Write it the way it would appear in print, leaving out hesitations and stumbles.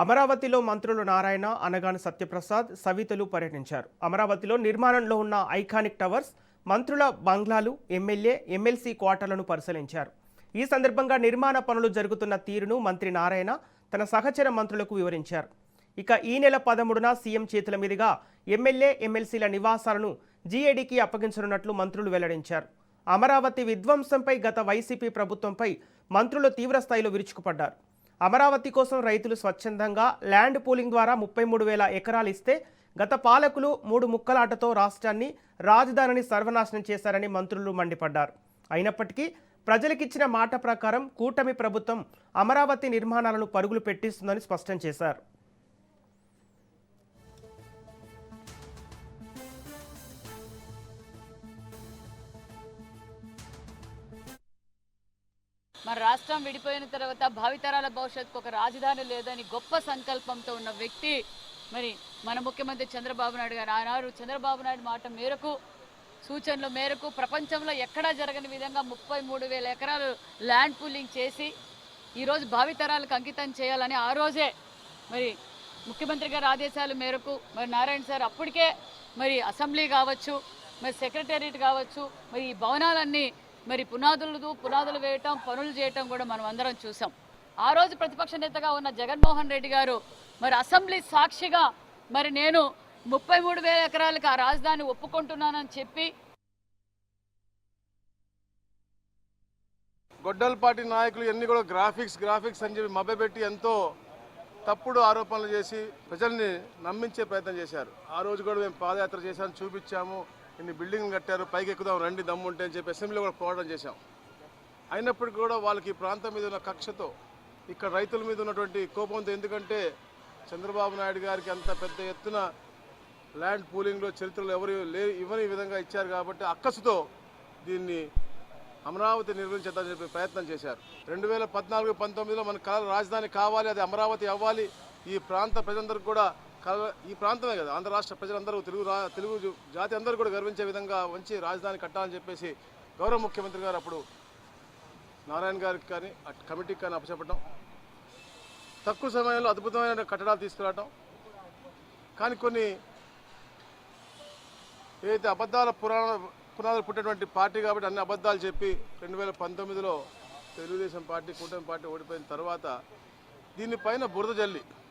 అమరావతిలో మంత్రులు నారాయణ, అనగాని సత్యప్రసాద్, సవితలు పర్యటించారు. అమరావతిలో నిర్మాణంలో ఉన్న ఐకానిక్ టవర్స్, మంత్రుల బంగ్లాలు, ఎమ్మెల్యే, ఎమ్మెల్సీ క్వార్టర్లను పరిశీలించారు. ఈ సందర్భంగా నిర్మాణ పనులు జరుగుతున్న తీరును మంత్రి నారాయణ తన సహచర మంత్రులకు వివరించారు. ఇక ఈ నెల 13న సీఎం చేతుల మీదుగా ఎమ్మెల్యే, ఎమ్మెల్సీల నివాసాలను జీఏడీకి అప్పగించనున్నట్లు మంత్రులు వెల్లడించారు. అమరావతి విధ్వంసంపై గత వైసీపీ ప్రభుత్వంపై మంత్రులు తీవ్రస్థాయిలో విరుచుకుపడ్డారు. అమరావతి కోసం రైతులు స్వచ్ఛందంగా ల్యాండ్ పూలింగ్ ద్వారా 33,000 ఎకరాలు ఇస్తే గత పాలకులు 3 ముక్కలాటతో రాష్ట్రాన్ని, రాజధానిని సర్వనాశనం చేశారని మంత్రులు మండిపడ్డారు. అయినప్పటికీ ప్రజలకిచ్చిన మాట ప్రకారం కూటమి ప్రభుత్వం అమరావతి నిర్మాణాలను పరుగులు పెట్టిస్తుందని స్పష్టం చేశారు. మన రాష్ట్రం విడిపోయిన తర్వాత భావితరాల భవిష్యత్తుకు ఒక రాజధాని లేదని గొప్ప సంకల్పంతో ఉన్న వ్యక్తి మరి మన ముఖ్యమంత్రి చంద్రబాబు నాయుడు గారు. ఆనాడు చంద్రబాబు నాయుడు మాట మేరకు, సూచనల మేరకు ప్రపంచంలో ఎక్కడా జరగని విధంగా 33,000 ఎకరాలు ల్యాండ్ పూలింగ్ చేసి ఈరోజు భావితరాలకు అంకితం చేయాలని ఆ రోజే మరి ముఖ్యమంత్రి గారి ఆదేశాల మేరకు మరి నారాయణ సార్ అప్పటికే మరి అసెంబ్లీ కావచ్చు, మరి సెక్రటేరియట్ కావచ్చు, మరి ఈ భవనాలన్నీ మరి పునాదులు వేయటం, పనులు చేయటం కూడా మనం అందరం చూసాం. ఆ రోజు ప్రతిపక్ష నేతగా ఉన్న జగన్మోహన్ రెడ్డి గారు మరి అసెంబ్లీ సాక్షిగా మరి నేను 33,000 ఎకరాలకు ఆ రాజధాని ఒప్పుకుంటున్నానని చెప్పి గొడ్డలపాటి నాయకులు ఎన్ని కూడా గ్రాఫిక్స్ అని చెప్పి మభ్యపెట్టి ఎంతో తప్పుడు ఆరోపణలు చేసి ప్రజల్ని నమ్మించే ప్రయత్నం చేశారు. ఆ రోజు కూడా మేము పాదయాత్ర చేశాము, చూపించాము, ఇన్ని బిల్డింగ్లు కట్టారు, పైకి ఎక్కుదాం రండి దమ్ముంటే అని చెప్పి అసెంబ్లీలో కూడా పోరాటం చేశాం. అయినప్పటికీ కూడా వాళ్ళకి ఈ ప్రాంతం మీద ఉన్న కక్షతో, ఇక్కడ రైతుల మీద ఉన్నటువంటి కోపంతో, ఎందుకంటే చంద్రబాబు నాయుడు గారికి అంత పెద్ద ఎత్తున ల్యాండ్ పూలింగ్లో చరిత్రలో ఎవరు ఇవ్వని విధంగా ఇచ్చారు కాబట్టి అక్కసుతో దీన్ని అమరావతి నిర్మించేద్దామని చెప్పి ప్రయత్నం చేశారు. 2014-19లో మన కళ రాజధాని కావాలి, అది అమరావతి అవ్వాలి. ఈ ప్రాంత ప్రజలందరికీ కూడా ఈ ప్రాంతమే కదా, ఆంధ్ర రాష్ట్ర ప్రజలందరూ, తెలుగు జాతి అందరూ కూడా గర్వించే విధంగా మంచి రాజధాని కట్టాలని చెప్పేసి గౌరవ ముఖ్యమంత్రి గారు అప్పుడు నారాయణ గారికి కానీ కమిటీకి కానీ అప్పచెప్పడం, తక్కువ సమయంలో అద్భుతమైన కట్టడాలు తీసుకురావడం. కానీ కొన్ని ఏదైతే అబద్ధాల పునాదులు పుట్టినటువంటి పార్టీ కాబట్టి అన్ని అబద్ధాలు చెప్పి 2019లో తెలుగుదేశం పార్టీ, కూటమి పార్టీ ఓడిపోయిన తర్వాత దీనిపైన బురద జల్లి